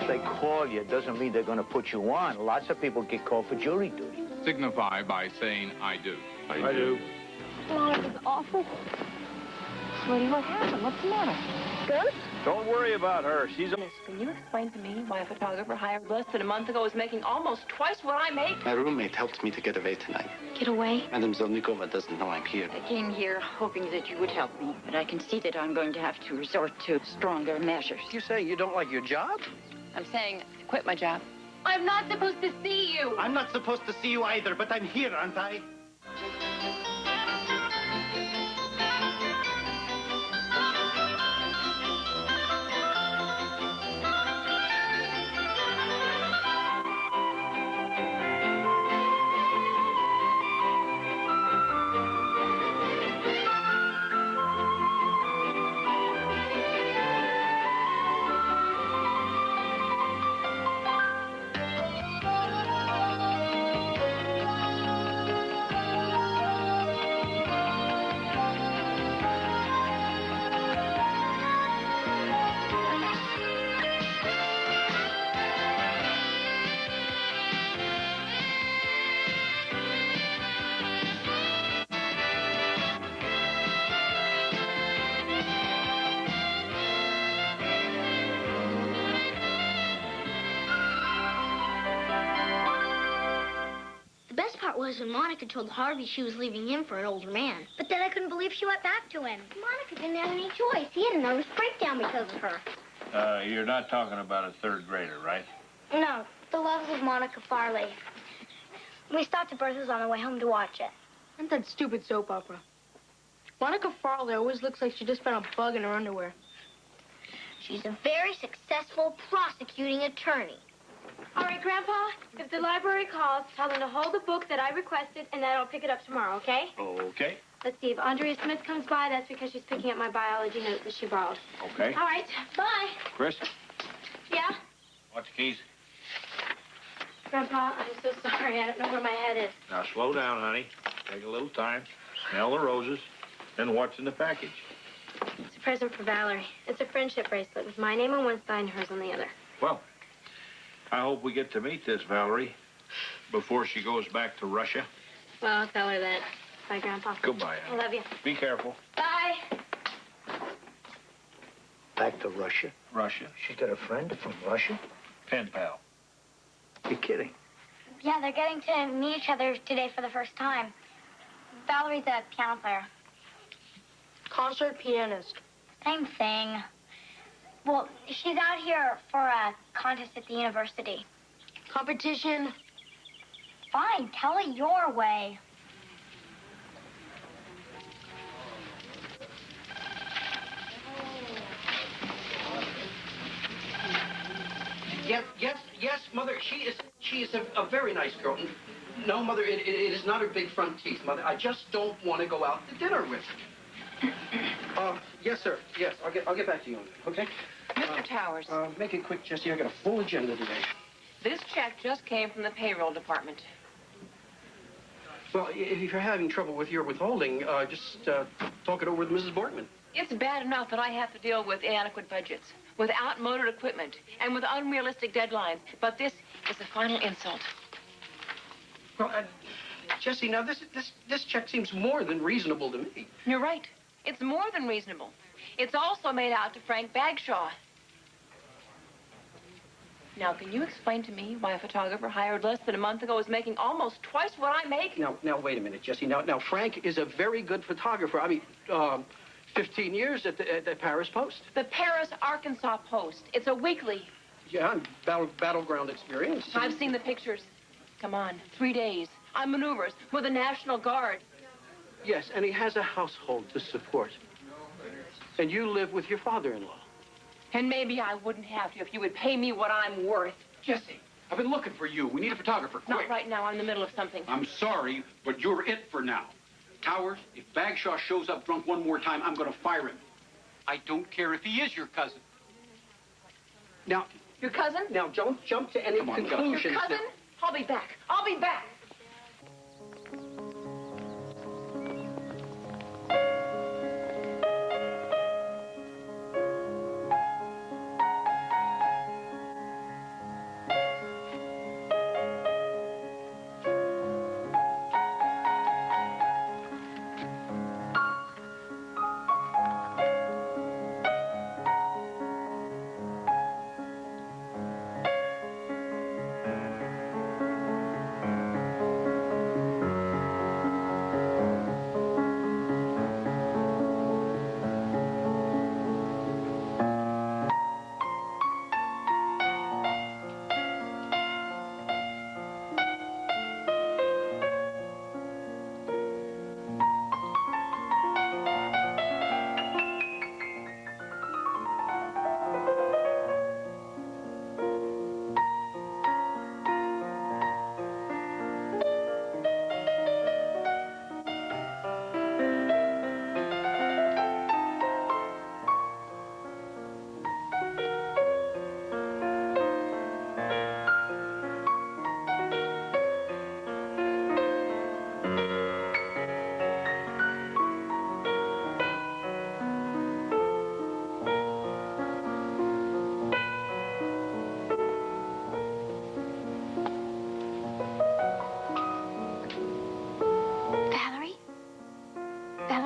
they call you doesn't mean they're going to put you on. Lots of people get called for jury duty. Signify by saying, I do. I do. Monica's awful. Sweetie, what happened? What's the matter? Good? Don't worry about her. She's a... Miss, can you explain to me why a photographer hired less than a month ago is making almost twice what I make? My roommate helped me to get away tonight. Get away? Madame Zelnikova doesn't know I'm here. I came here hoping that you would help me, but I can see that I'm going to have to resort to stronger measures. You say you don't like your job? I'm saying quit my job. I'm not supposed to see you. I'm not supposed to see you either, but I'm here, aren't I? When Monica told Harvey she was leaving him for an older man. But then I couldn't believe she went back to him. Monica didn't have any choice. He had a nervous breakdown because of her. You're not talking about a third grader, right? No, The Loves of Monica Farley. We stopped at Bertha's on the way home to watch it. And that stupid soap opera. Monica Farley always looks like she just found a bug in her underwear. She's a very successful prosecuting attorney. All right, Grandpa, if the library calls, tell them to hold the book that I requested, and that I'll pick it up tomorrow, okay? Okay. Let's see, if Andrea Smith comes by, that's because she's picking up my biology note that she borrowed. Okay. All right, bye. Chris, Yeah? watch the keys. Grandpa, I'm so sorry. I don't know where my head is. Now, slow down, honey. Take a little time. Smell the roses. Then what's in the package? It's a present for Valerie. It's a friendship bracelet with my name on one side and hers on the other. Well, I hope we get to meet this Valerie before she goes back to Russia. Well, I'll tell her that. Bye, Grandpa. Goodbye, I honey. love you. Be careful. Bye. Back to Russia? Russia. She's got a friend from Russia? Pen pal. You're kidding. Yeah, they're getting to meet each other today for the first time. Valerie's a piano player. Concert pianist. Same thing. Well, she's out here for a contest at the university. Competition. Fine, tell it your way. Yes, Mother, she is a very nice girl. No, Mother, it is not her big front teeth, Mother. I just don't want to go out to dinner with her. Yes, sir. Yes, I'll get back to you on that, okay? Mr. Towers. Make it quick, Jessie. I got a full agenda today. This check just came from the payroll department. Well, if you're having trouble with your withholding, just talk it over with Mrs. Borkman. It's bad enough that I have to deal with inadequate budgets, with outmoded equipment, and with unrealistic deadlines. But this is a final insult. Well, Jessie, now this check seems more than reasonable to me. You're right. It's more than reasonable. It's also made out to Frank Bagshaw. Now, can you explain to me why a photographer hired less than a month ago is making almost twice what I make? Now, wait a minute, Jessie. Now, Frank is a very good photographer. I mean, 15 years at the Paris Post. The Paris, Arkansas Post. It's a weekly. Yeah, battleground experience. I've seen the pictures. Come on, 3 days, on maneuvers, with the National Guard. Yes, and he has a household to support. And you live with your father-in-law. And maybe I wouldn't have to if you would pay me what I'm worth. Jesse, I've been looking for you. We need a photographer, quick. Not right now. I'm in the middle of something. I'm sorry, but you're it for now. Towers, if Bagshaw shows up drunk one more time, I'm going to fire him. I don't care if he is your cousin. Now... Your cousin? Now, don't jump to any conclusions. Your cousin? I'll be back. I'll be back.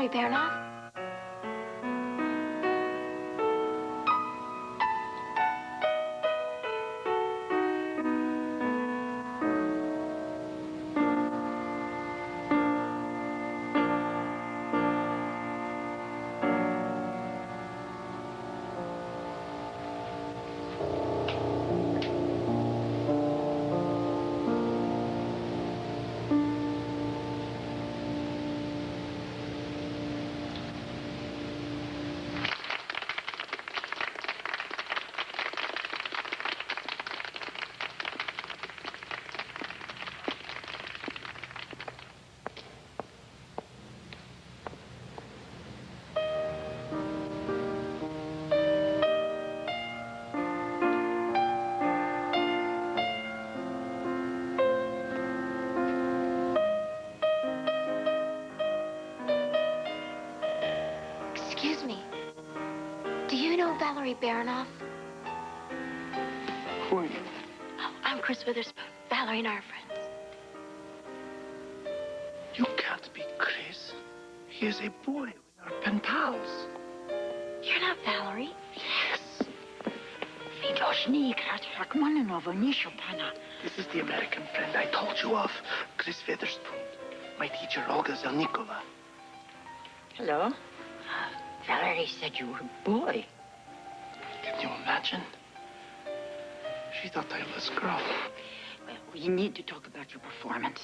Valerie Baronoff? Excuse me. Do you know Valerie Baronoff? Who are you? Oh, I'm Chris Witherspoon. Valerie and I are friends. You can't be Chris. He is a boy. We are pen pals. You're not Valerie. Yes. This is the American friend I told you of, Chris Witherspoon. My teacher, Olga Zelnikova. Hello. Valerie said you were a boy. Can you imagine? She thought I was a girl. Well, we need to talk about your performance.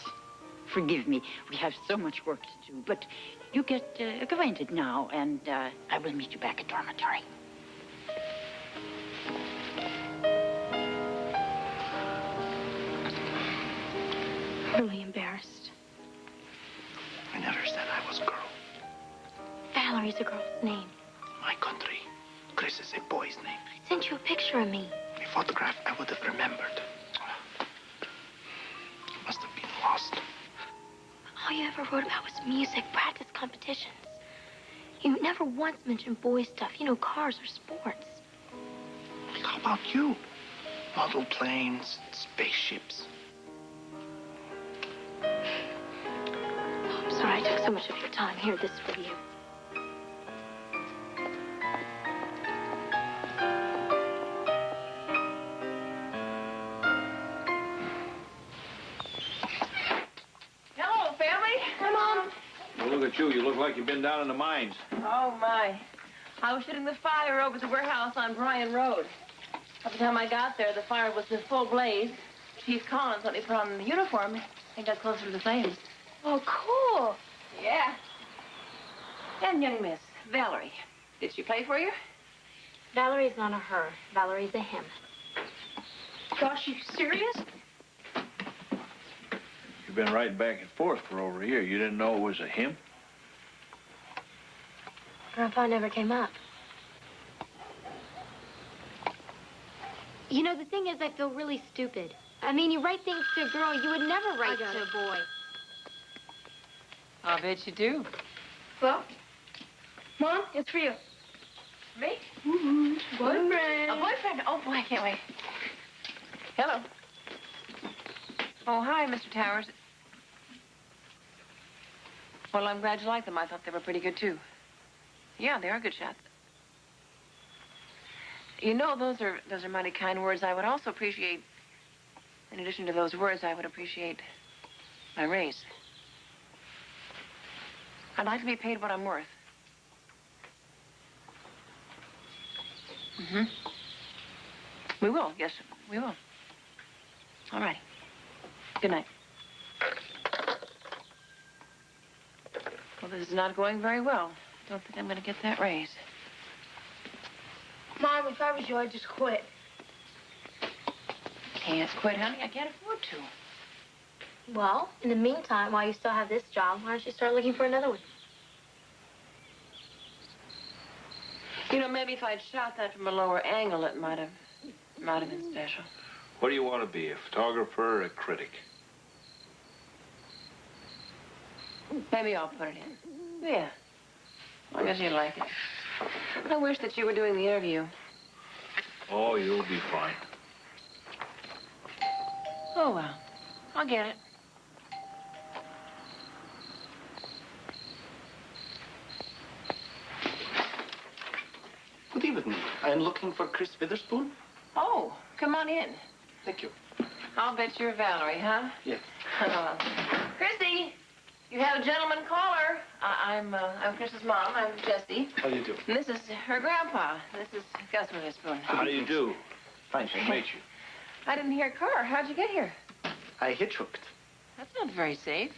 Forgive me, we have so much work to do, but you get acquainted now, and I will meet you back at dormitory. I'm really embarrassed. I never said I was a girl. Valerie's a girl's name. My country, Chris is a boy's name. I sent you a picture of me. A photograph I would have remembered. Must have been lost. All you ever wrote about was music, practice competitions. You never once mentioned boy stuff, cars or sports. How about you? Model planes, spaceships. Oh, I'm sorry I took so much of your time. Here, this is for you. Look at you. You look like you've been down in the mines. Oh, my. I was shooting the fire over at the warehouse on Bryan Road. By the time I got there, the fire was in full blaze. Chief Collins let me put on the uniform and got closer to the flames. Oh, cool. Yeah. And young miss, Valerie. Did she play for you? Valerie's not a her. Valerie's a him. Gosh, you serious? You've been riding back and forth for over a year. You didn't know it was a him? Grandpa never came up. The thing is, I feel really stupid. I mean, you write things to a girl you would never write to a boy. I'll bet you do. Well, Mom, it's for you. Me? Mm-hmm. Boyfriend. A boyfriend? Oh, boy, I can't wait. Hello. Oh, hi, Mr. Towers. Well, I'm glad you like them. I thought they were pretty good, too. Yeah, they are good shots. Those are mighty kind words. I would also appreciate, in addition to those words, I would appreciate my raise. I'd like to be paid what I'm worth. Mm-hmm. We will, yes, we will. All right. Good night. Well, this is not going very well. Don't think I'm going to get that raise. Mom, if I was you, I'd just quit. Can't quit, honey. I can't afford to. Well, in the meantime, while you still have this job, why don't you start looking for another one? Maybe if I'd shot that from a lower angle, it might have been special. What do you want to be, a photographer or a critic? Maybe I'll put it in. Yeah. I guess you like it. I wish that you were doing the interview. Oh, you'll be fine. Oh, well. I'll get it. Good evening. I am looking for Chris Witherspoon. Oh, come on in. Thank you. I'll bet you're Valerie, huh? Yes. Chrissy, you have a gentleman caller. I'm Chris's mom. I'm Jessie. How do you do? And this is her grandpa. This is Gus Witherspoon. How do you do? Fine. Nice to meet you. I didn't hear a car. How'd you get here? I hitchhooked. That's not very safe.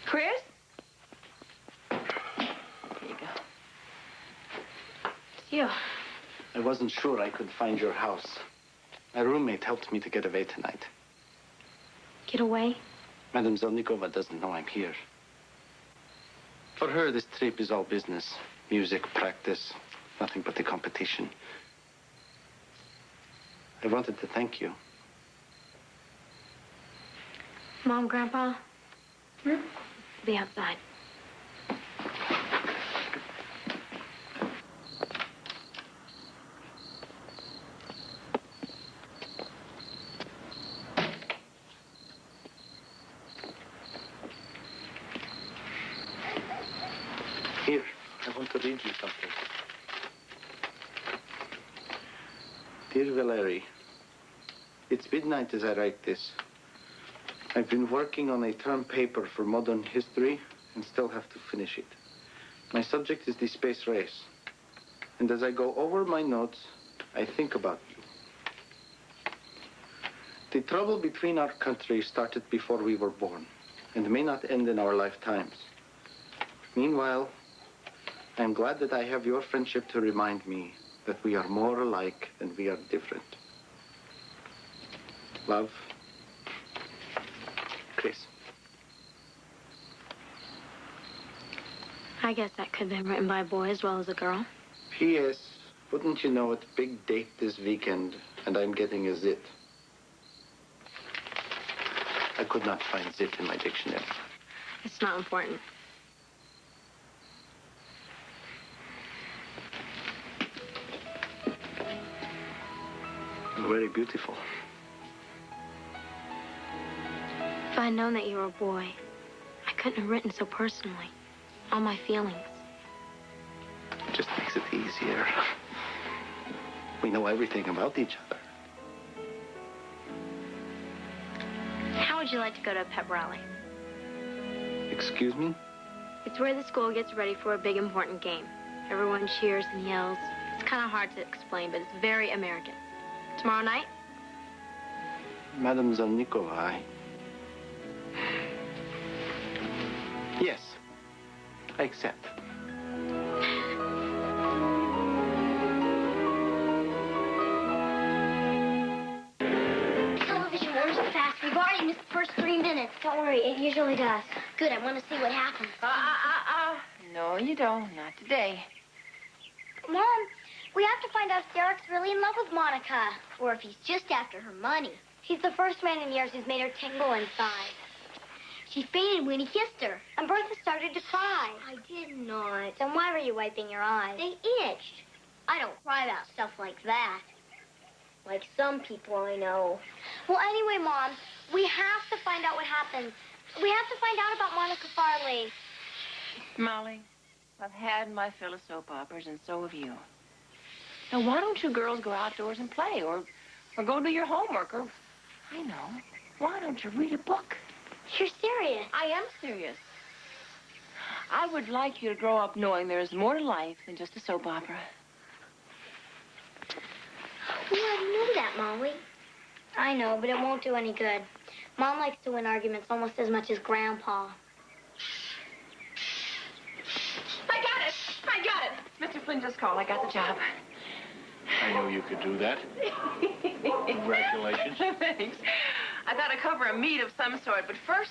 Chris? Here you go. It's you. I wasn't sure I could find your house. My roommate helped me to get away tonight. Get away? Madame Zelnikova doesn't know I'm here. For her, this trip is all business. Music, practice, nothing but the competition. I wanted to thank you. Mom, Grandpa? Be outside. Here, I want to read you something. Dear Valerie, it's midnight as I write this. I've been working on a term paper for modern history and still have to finish it. My subject is the space race. And as I go over my notes, I think about you. The trouble between our countries started before we were born and may not end in our lifetimes. Meanwhile, I'm glad that I have your friendship to remind me that we are more alike than we are different. Love, Chris. I guess that could have been written by a boy as well as a girl. P.S. Wouldn't you know it, big date this weekend, and I'm getting a zit. I could not find zit in my dictionary. It's not important. You're very beautiful. If I'd known that you were a boy, I couldn't have written so personally. All my feelings. It just makes it easier. We know everything about each other. How would you like to go to a pep rally? Excuse me? It's where the school gets ready for a big, important game. Everyone cheers and yells. It's kind of hard to explain, but it's very American. Tomorrow night? Madame Zelnikova, Yes, I accept. Television orders are fast. We've already missed the first 3 minutes. Don't worry, it usually does. Good, I want to see what happens. No, you don't. Not today. Mom, we have to find out if Derek's really in love with Monica. Or if he's just after her money. He's the first man in years who's made her tingle inside. She fainted when he kissed her, and Bertha started to cry. I did not. Then why were you wiping your eyes? They itched. I don't cry about stuff like that. Like some people I know. Well, anyway, Mom, we have to find out what happens. We have to find out about Monica Farley. Molly, I've had my fill of soap operas, and so have you. Now, why don't you girls go outdoors and play, or go do your homework, or, I know, why don't you read a book? You're serious? I am serious. I would like you to grow up knowing there is more to life than just a soap opera. We already knew that, Molly. I know, but it won't do any good. Mom likes to win arguments almost as much as Grandpa. I got it. Mr. Flynn just called. I got the job. I knew you could do that. Congratulations. Thanks. I got to cover a meet of some sort, but first,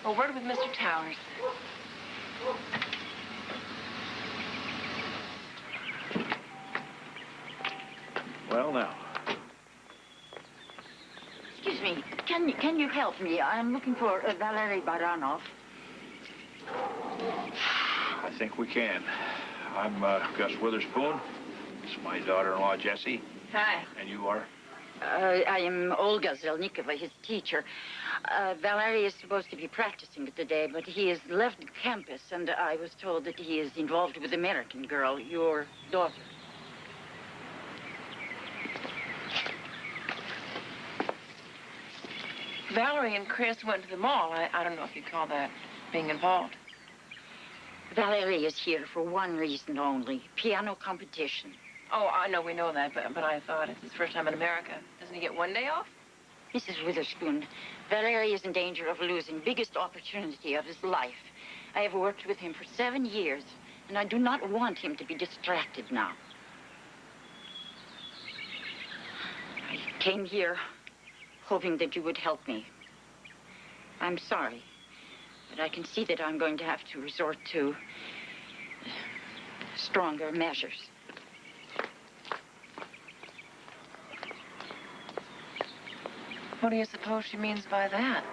a word with Mr. Towers. Well, now. Excuse me, can you help me? I'm looking for Valery Baranov. I think we can. I'm Gus Witherspoon. This is my daughter-in-law, Jessie. Hi. And you are? I am Olga Zelnikova, his teacher. Valery is supposed to be practicing today, but he has left campus, and I was told that he is involved with an American girl, your daughter. Valerie and Chris went to the mall. I don't know if you call that being involved. Valery is here for one reason only, piano competition. Oh, I know, we know that, but I thought it's his first time in America. Doesn't he get one day off? Mrs. Witherspoon, Valery is in danger of losing biggest opportunity of his life. I have worked with him for 7 years, and I do not want him to be distracted now. I came here hoping that you would help me. I'm sorry, but I can see that I'm going to have to resort to stronger measures. What do you suppose she means by that?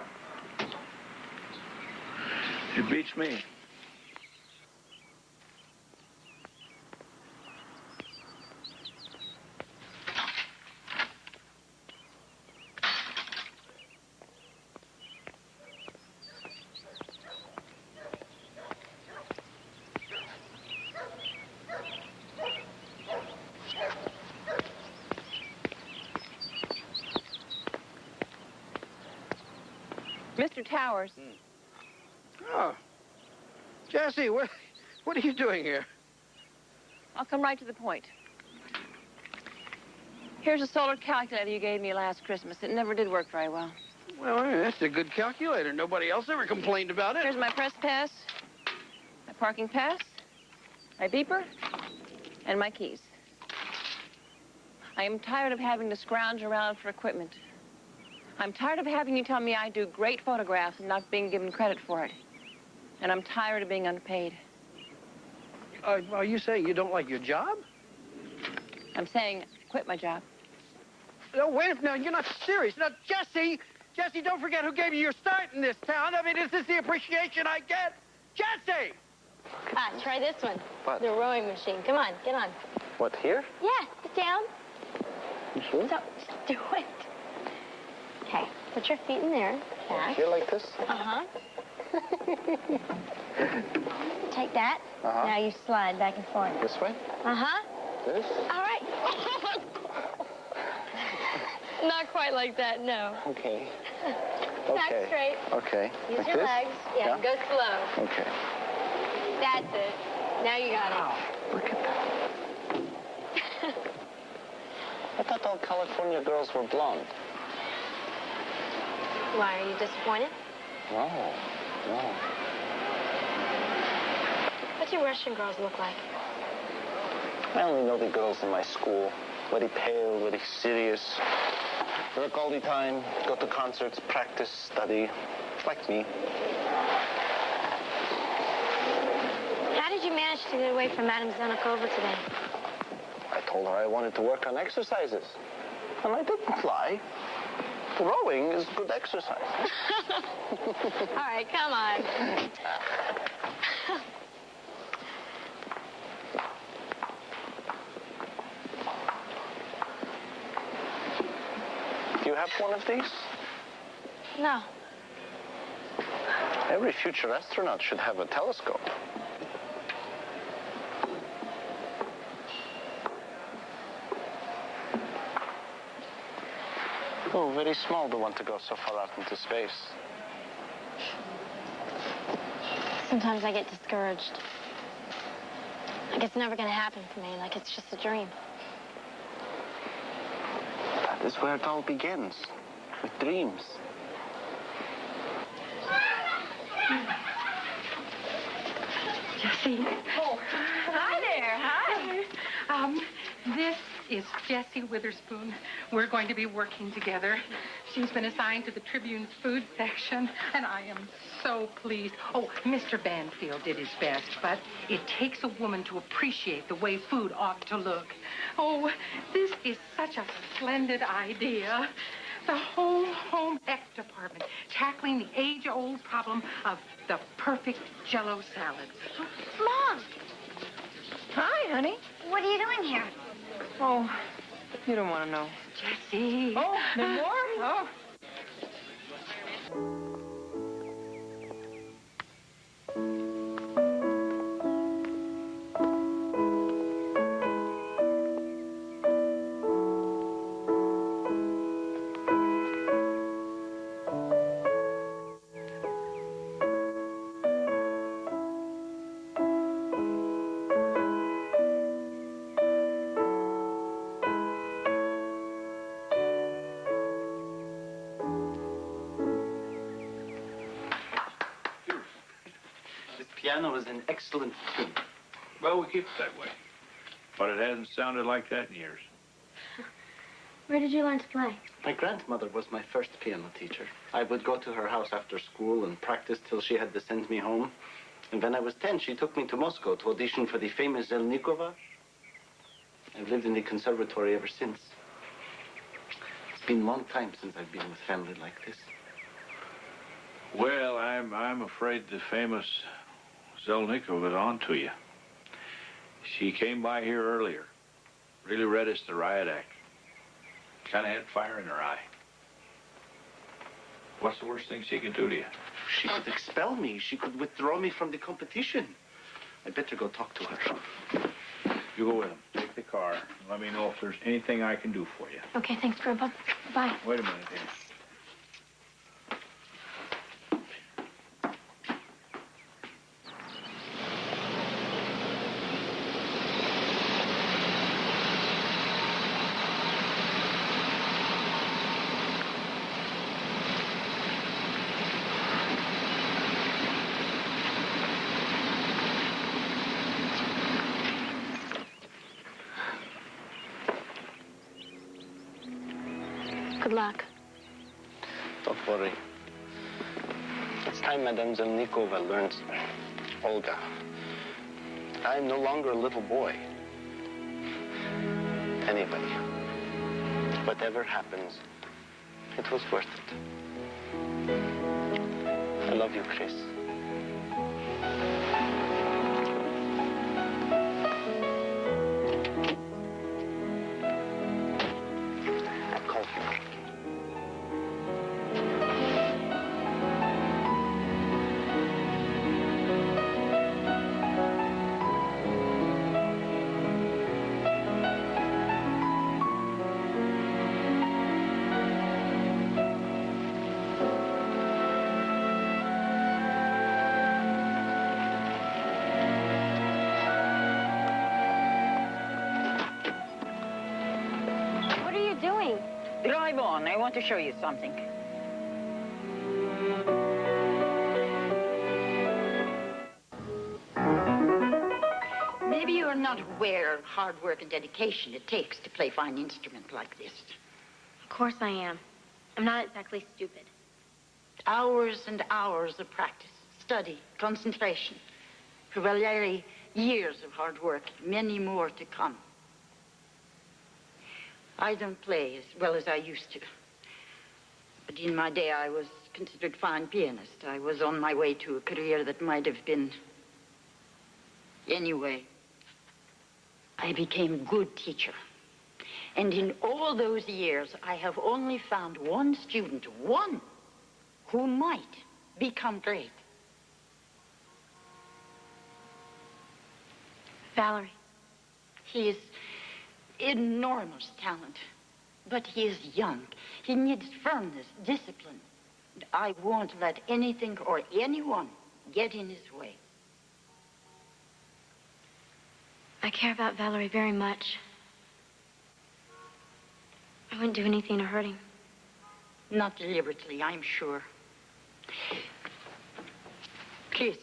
It beats me. Mr. Towers. Oh. Jessie, what are you doing here? I'll come right to the point. Here's a solar calculator you gave me last Christmas. It never did work very well. Well, that's a good calculator. Nobody else ever complained about it. Here's my press pass, my parking pass, my beeper, and my keys. I am tired of having to scrounge around for equipment. I'm tired of having you tell me I do great photographs and not being given credit for it. And I'm tired of being underpaid. Are you saying you don't like your job? I'm saying quit my job. No, wait, no, you're not serious. Now, Jessie, don't forget who gave you your start in this town. I mean, is this the appreciation I get? Jessie! Ah, try this one. What? The rowing machine. Come on, get on. What, here? Yeah, sit down. You sure? So, just do it. Okay, put your feet in there. Back. Here like this? Uh-huh. Take that. Uh-huh. Now you slide back and forth. This way? Uh-huh. This? All right. Not quite like that, no. Okay. Back Okay. straight. Okay. Use Like your this? legs. Yeah, go slow. Okay. That's it. Now you got it. Look at that. I thought all California girls were blonde. Why, are you disappointed? No. What do Russian girls look like? I only know the girls in my school. Very pale, very serious. Work all the time, go to concerts, practice, study. Like me. How did you manage to get away from Madame Zenokova today? I told her I wanted to work on exercises. And I didn't lie. Rowing is good exercise. All right, come on. Do you have one of these? No. Every future astronaut should have a telescope. Oh, very small to want to go so far out into space. Sometimes I get discouraged. Like it's never going to happen for me, like it's just a dream. That is where it all begins, with dreams. Jessie. Oh, hi there. Hi. This is Jessie Witherspoon. We're going to be working together. She's been assigned to the Tribune's food section, and I am so pleased. Oh, Mr. Banfield did his best, but it takes a woman to appreciate the way food ought to look. Oh, this is such a splendid idea. The whole home ec department tackling the age-old problem of the perfect Jell-O salad. Mom! Hi, honey. What are you doing here? Oh, You don't want to know. Jessie. Oh, there's more? Oh. This piano is in excellent tune. Well, we keep it that way. But it hasn't sounded like that in years. Where did you learn to play? My grandmother was my first piano teacher. I would go to her house after school and practice till she had to send me home. And when I was 10, she took me to Moscow to audition for the famous Zelnikova. I've lived in the conservatory ever since. It's been a long time since I've been with family like this. Well, I'm afraid the famous Zelnikova is on to you. She came by here earlier. Really read us the riot act. Kind of had fire in her eye. What's the worst thing she could do to you? She could expel me. She could withdraw me from the competition. I'd better go talk to her. You go with him. Take the car. And let me know if there's anything I can do for you. Okay, thanks, Grandpa. Bye. Wait a minute, dear. Good luck. Don't worry. It's time Madame Zelnikova learns Olga. I'm no longer a little boy. Anyway, whatever happens, it was worth it. I love you, Chris. I'll call you. What are you doing? Drive on. I want to show you something. Maybe you're not aware of hard work and dedication it takes to play fine instrument like this. Of course I am. I'm not exactly stupid. Hours and hours of practice, study, concentration. For Valery, years of hard work, many more to come. I don't play as well as I used to. But in my day, I was considered fine pianist. I was on my way to a career that might have been... Anyway, I became a good teacher. And in all those years, I have only found one student, one, who might become great. Valerie. He is enormous talent, but he is young. He needs firmness, discipline. And I won't let anything or anyone get in his way. I care about Valerie very much. I wouldn't do anything to hurt him. Not deliberately, I'm sure. Chris,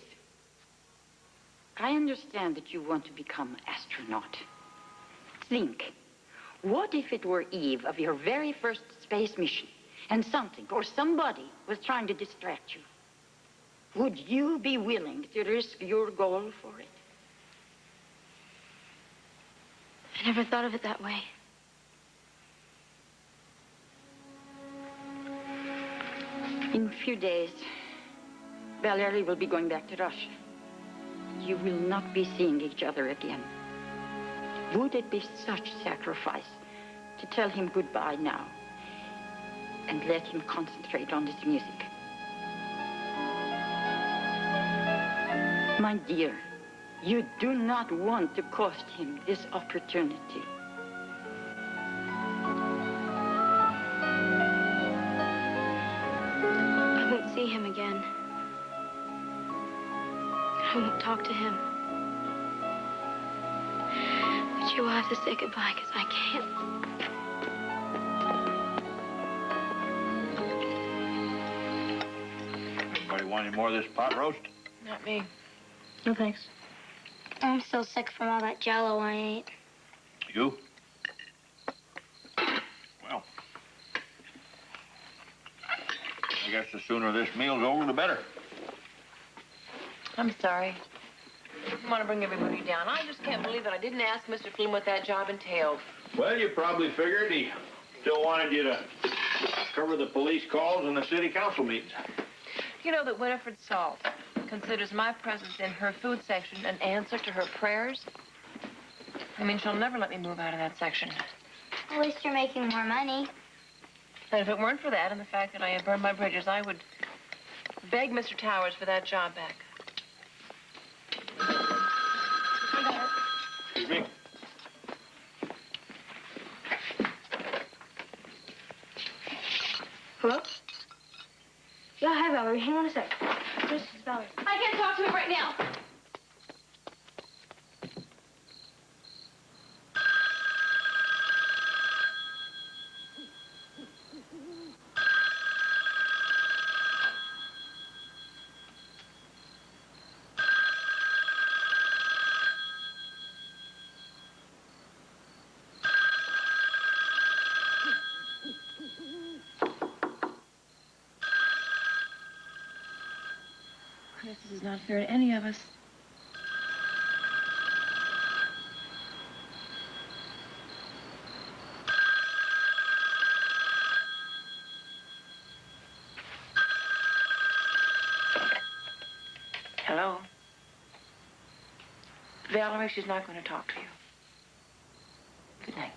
I understand that you want to become an astronaut. Think, what if it were eve of your very first space mission and something or somebody was trying to distract you? Would you be willing to risk your goal for it? I never thought of it that way. In a few days, Valery will be going back to Russia. You will not be seeing each other again. Would it be such sacrifice to tell him goodbye now and let him concentrate on his music. My dear, you do not want to cost him this opportunity. I won't see him again. I won't talk to him. But you will have to say goodbye, because I can't. Anybody want any more of this pot roast? Not me. No, thanks. I'm still sick from all that Jell-O I ate. You? Well, I guess the sooner this meal's over, the better. I'm sorry. I don't want to bring everybody down. I just can't believe that I didn't ask Mr. Flynn what that job entailed. Well, you probably figured he still wanted you to cover the police calls and the city council meetings. You know that Winifred Salt considers my presence in her food section an answer to her prayers? I mean, she'll never let me move out of that section. At least you're making more money. And if it weren't for that and the fact that I had burned my bridges, I would beg Mr. Towers for that job back. Excuse me? Hello? Yeah, hi, Valerie. Hang on a sec. This is Valerie. I can't talk to him right now. This is not fair to any of us. Hello? Valerie, she's not going to talk to you. Good night.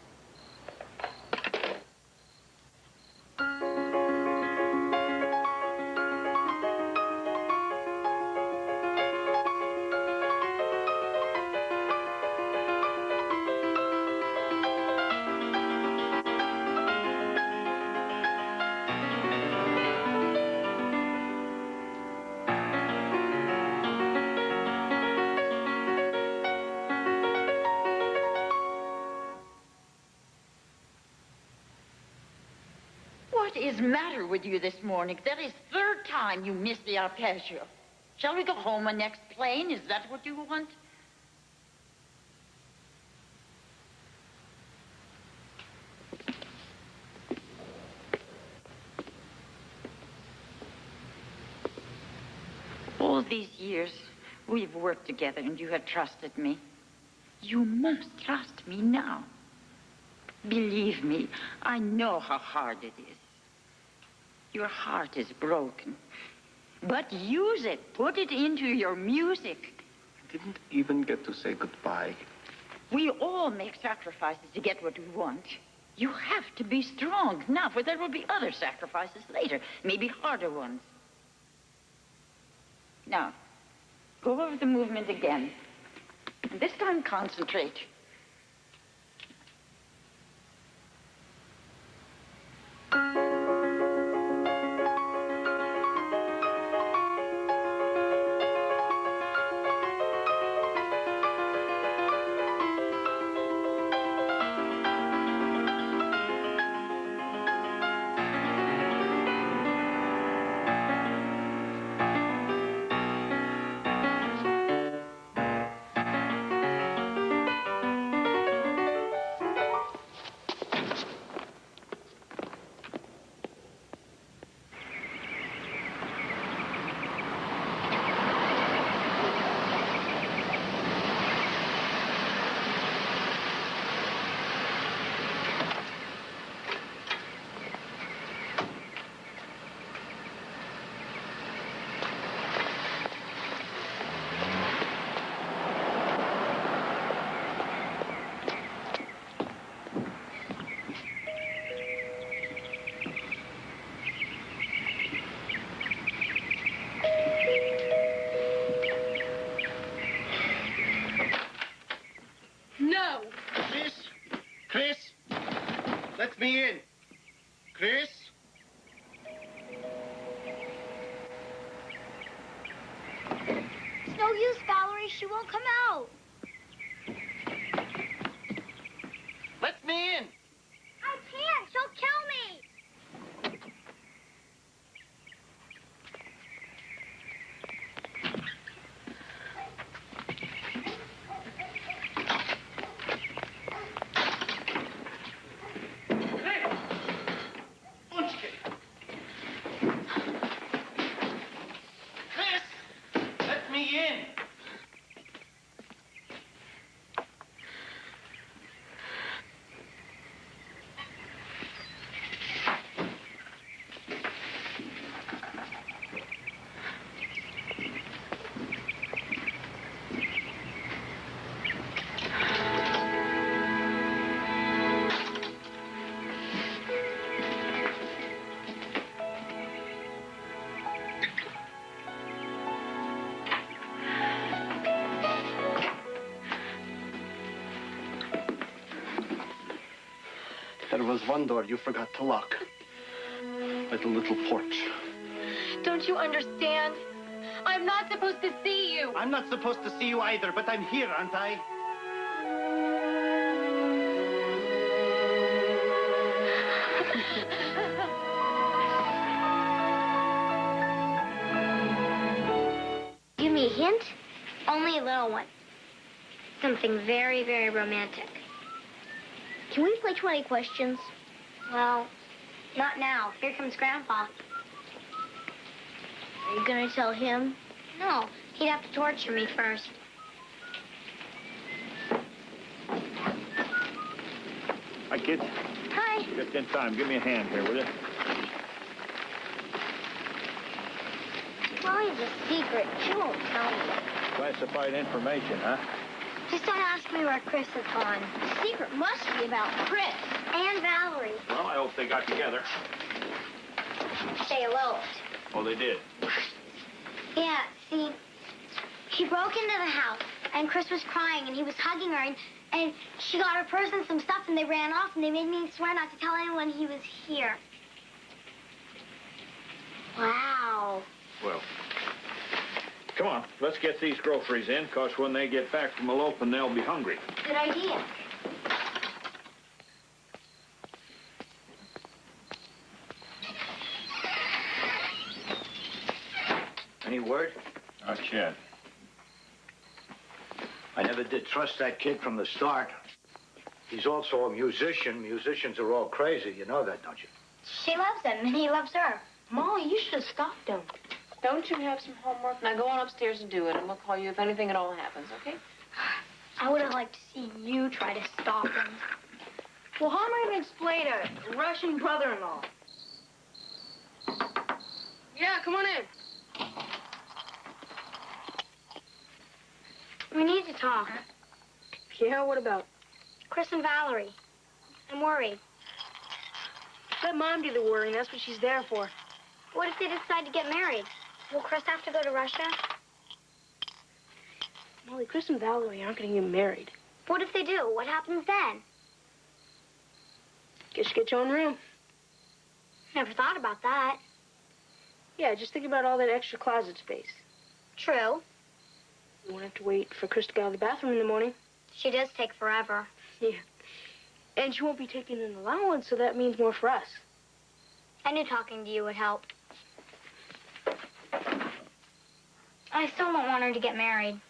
What is the matter with you this morning? That is the third time you missed the arpeggio. Shall we go home on next plane? Is that what you want? All these years, we've worked together and you have trusted me. You must trust me now. Believe me, I know how hard it is. Your heart is broken. But use it. Put it into your music. I didn't even get to say goodbye. We all make sacrifices to get what we want. You have to be strong now, for there will be other sacrifices later, maybe harder ones. Now, go over the movement again. And this time, concentrate. one door you forgot to lock. By the little porch. Don't you understand? I'm not supposed to see you. I'm not supposed to see you either, but I'm here, aren't I? Give me a hint? Only a little one. Something very, very romantic. Can we play 20 questions? Well, not now. Here comes Grandpa. Are you gonna tell him? No, he'd have to torture me first. Hi, kid. Hi. Just in time. Give me a hand here, will you? Molly's a secret. She won't tell me. Classified information, huh? Just don't ask me where Chris has gone. The secret must be about Chris and Valerie. Well, I hope they got together. They eloped. Oh, they did? Yeah, see, she broke into the house, and Chris was crying, and he was hugging her, and she got her purse and some stuff, and they ran off, and they made me swear not to tell anyone he was here. Wow. Well, come on, let's get these groceries in, because when they get back from eloping, they'll be hungry. Good idea. Any word? Not yet. I never did trust that kid from the start. He's also a musician. Musicians are all crazy. You know that, don't you? She loves him, and he loves her. Molly, you should have stopped him. Don't you have some homework? Now go on upstairs and do it, and we'll call you if anything at all happens, okay? I would have liked to see you try to stop him. Well, how am I going to explain a Russian brother-in-law? Yeah, come on in. We need to talk. Yeah, what about? Chris and Valerie. I'm worried. Let Mom do the worrying. That's what she's there for. What if they decide to get married? Will Chris have to go to Russia? Molly, Chris and Valerie aren't going to get married. What if they do? What happens then? Guess you get your own room. Never thought about that. Yeah, just think about all that extra closet space. True. You won't have to wait for Chris to go to the bathroom in the morning. She does take forever. Yeah. And she won't be taking an allowance, so that means more for us. I knew talking to you would help. I still don't want her to get married.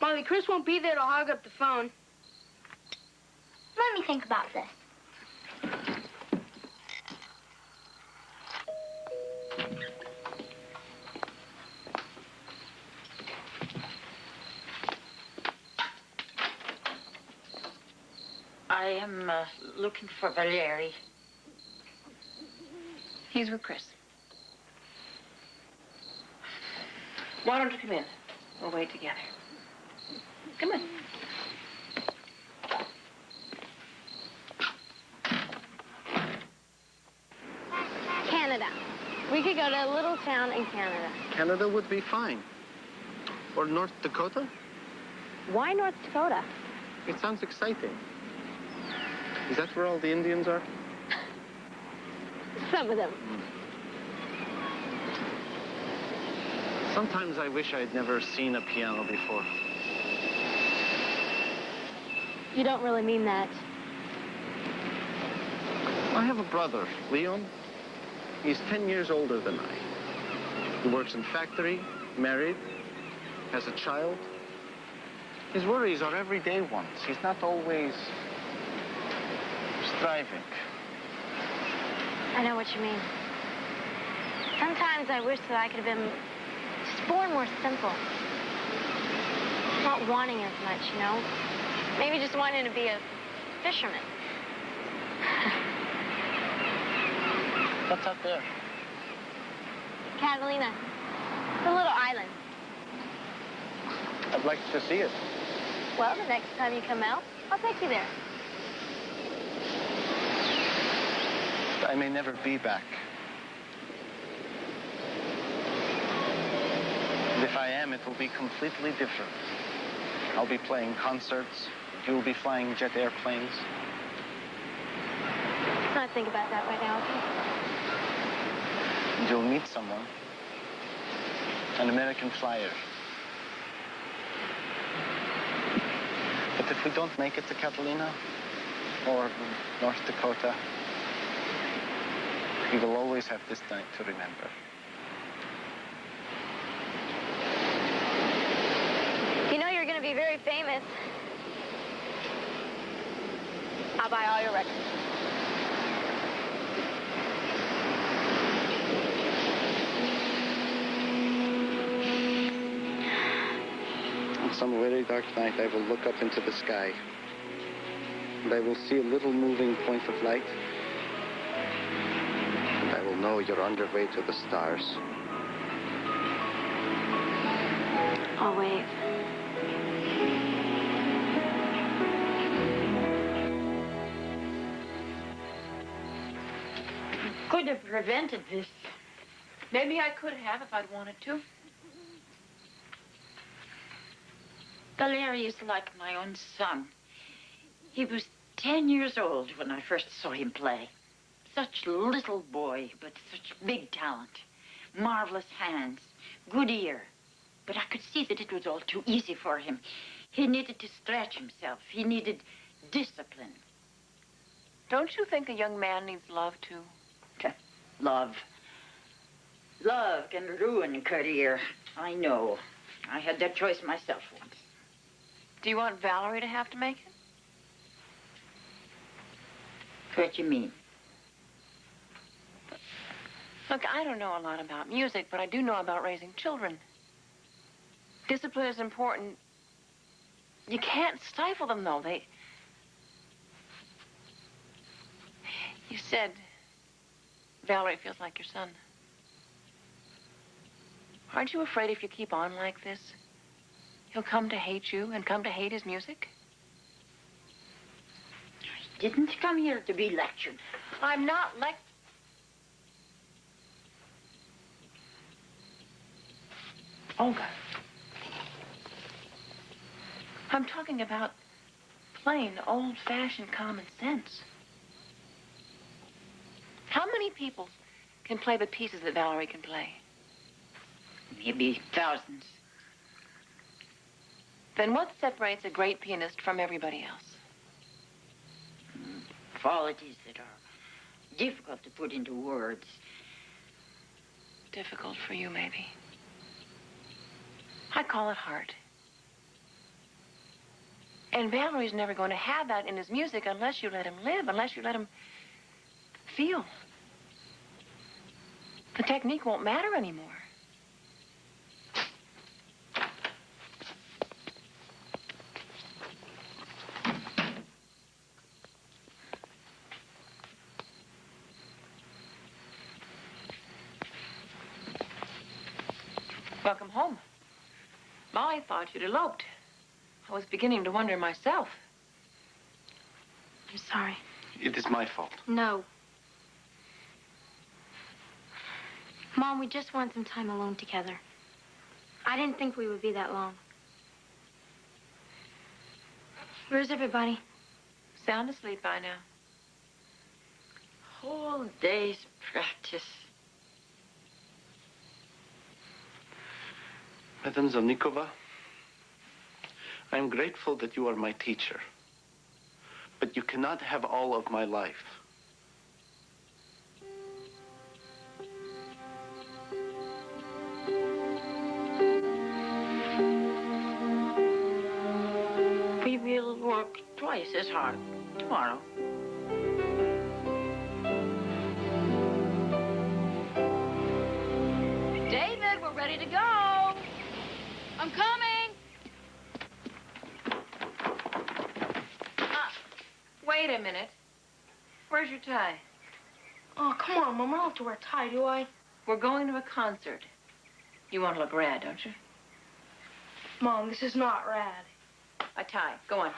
Molly, Chris won't be there to hog up the phone. Let me think about this. I am looking for Valerie. He's with Chris. Why don't you come in? We'll wait together. Come in. Canada. We could go to a little town in Canada. Canada would be fine. Or North Dakota? Why North Dakota? It sounds exciting. Is that where all the Indians are? Some of them. Sometimes I wish I'd never seen a piano before. You don't really mean that. I have a brother, Leon. He's 10 years older than I. He works in factory, married, has a child. His worries are everyday ones. He's not always striving. I know what you mean. Sometimes I wish that I could have been just born more simple. Not wanting as much, you know? Maybe just wanting to be a fisherman. What's up there? Catalina. It's a little island. I'd like to see it. Well, the next time you come out, I'll take you there. I may never be back. And if I am, it will be completely different. I'll be playing concerts. You'll be flying jet airplanes. not think about that right now, okay? You'll meet someone. An American flyer. But if we don't make it to Catalina or North Dakota, we will always have this night to remember. You know you're going to be very famous. I'll buy all your records. On some very dark night, I will look up into the sky, and I will see a little moving point of light, and I will know you're on your way to the stars. I'll wave. Could have prevented this. Maybe I could have if I'd wanted to. Valery is like my own son. He was 10 years old when I first saw him play. Such little boy, but such big talent. Marvelous hands, good ear. But I could see that it was all too easy for him. He needed to stretch himself. He needed discipline. Don't you think a young man needs love, too? Love. Love can ruin a career. I know. I had that choice myself once. Do you want Valerie to have to make it? What do you mean? Look, I don't know a lot about music, but I do know about raising children. Discipline is important. You can't stifle them, though. You said Valerie feels like your son. Aren't you afraid if you keep on like this, he'll come to hate you and come to hate his music? I didn't come here to be lectured. I'm not Olga. I'm talking about plain, old-fashioned common sense. How many people can play the pieces that Valerie can play? Maybe thousands. Then what separates a great pianist from everybody else? Qualities that are difficult to put into words. Difficult for you, maybe. I call it heart. And Valerie's never going to have that in his music unless you let him live, unless you let him feel. The technique won't matter anymore. Welcome home. Molly thought you'd eloped. I was beginning to wonder myself. I'm sorry. It is my fault. No. Mom, we just want some time alone together. I didn't think we would be that long. Where's everybody? Sound asleep by now. Whole day's practice. Madame Zelnikova, I am grateful that you are my teacher, but you cannot have all of my life. We will work twice as hard tomorrow. David, we're ready to go. I'm coming. Wait a minute. Where's your tie? Oh, come on, Mom. I don't have to wear a tie, do I? We're going to a concert. You want to look rad, don't you? Mom, this is not rad. A tie. Go on.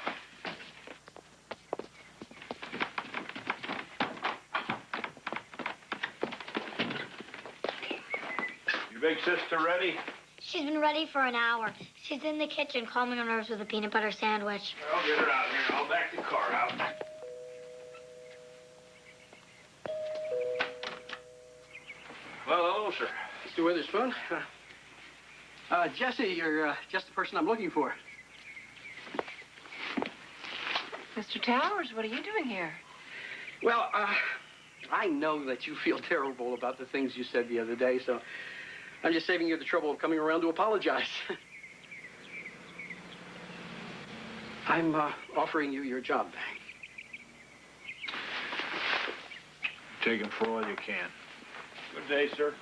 Your big sister ready? She's been ready for an hour. She's in the kitchen calming her nerves with a peanut butter sandwich. I'll get her out here. I'll back the car out. closer. Mr. Witherspoon. Jesse, you're just the person I'm looking for. Mr. Towers, what are you doing here? Well, I know that you feel terrible about the things you said the other day, so I'm just saving you the trouble of coming around to apologize. I'm offering you your job back. Take him for all you can. Good day, sir.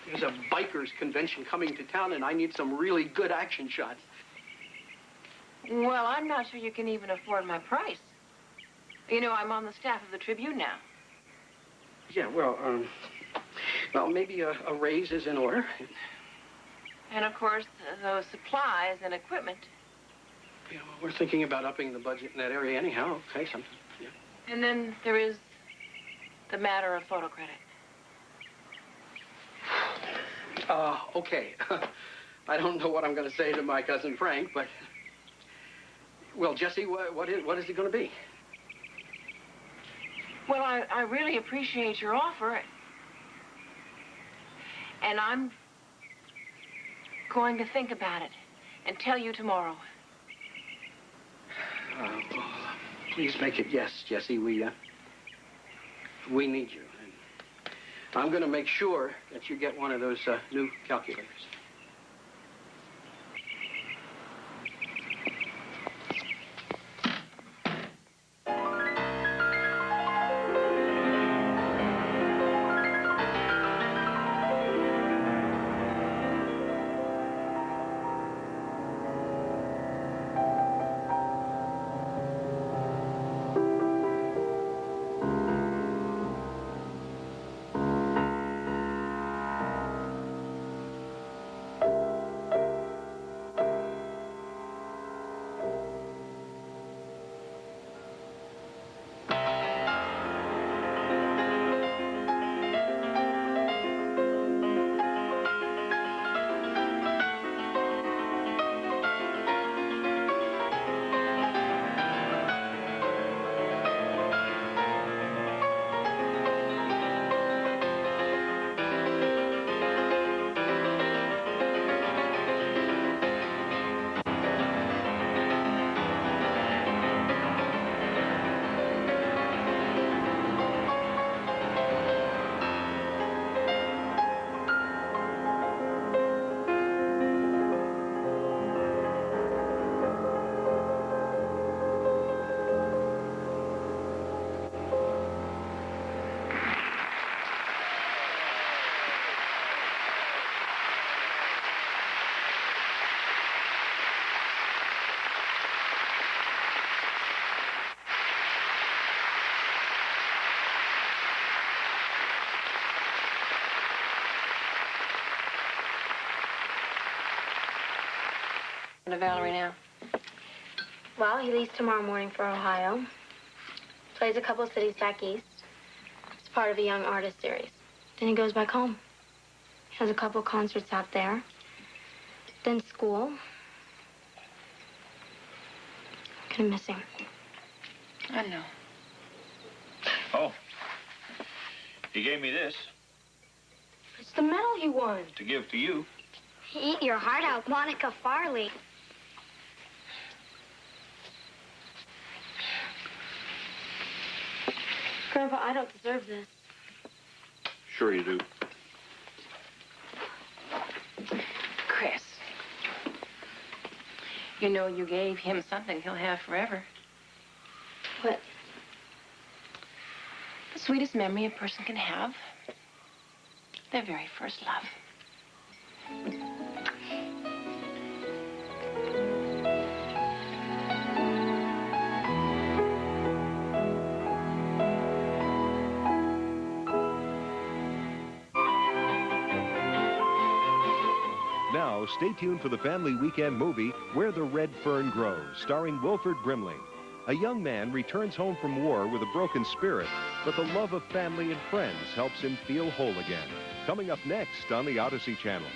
There's a bikers convention coming to town, and I need some really good action shots. Well, I'm not sure you can even afford my price. You know, I'm on the staff of the Tribune now. Yeah, well, maybe a raise is in order. And, of course, those supplies and equipment. Yeah, well, we're thinking about upping the budget in that area anyhow. Okay, sometime. Yeah. And then there is the matter of photo credit. Okay. I don't know what I'm going to say to my cousin Frank, but... Well, Jesse, what is it going to be? Well, I really appreciate your offer. And I'm going to think about it and tell you tomorrow. Well, please make it yes, Jesse. We need you. And I'm going to make sure that you get one of those new calculators. To Valerie now. Well, he leaves tomorrow morning for Ohio. Plays a couple of cities back east. It's part of a young artist series. Then he goes back home. Has a couple concerts out there. Then school. I'm gonna miss him. I know. Oh. He gave me this. It's the medal he won. To give to you. Eat your heart out, Monica Farley. Grandpa, I don't deserve this. Sure you do. Chris. You know you gave him something he'll have forever. What? The sweetest memory a person can have. Their very first love. Now, stay tuned for the family weekend movie, Where the Red Fern Grows, starring Wilford Brimley. A young man returns home from war with a broken spirit, but the love of family and friends helps him feel whole again. Coming up next on the Odyssey Channel.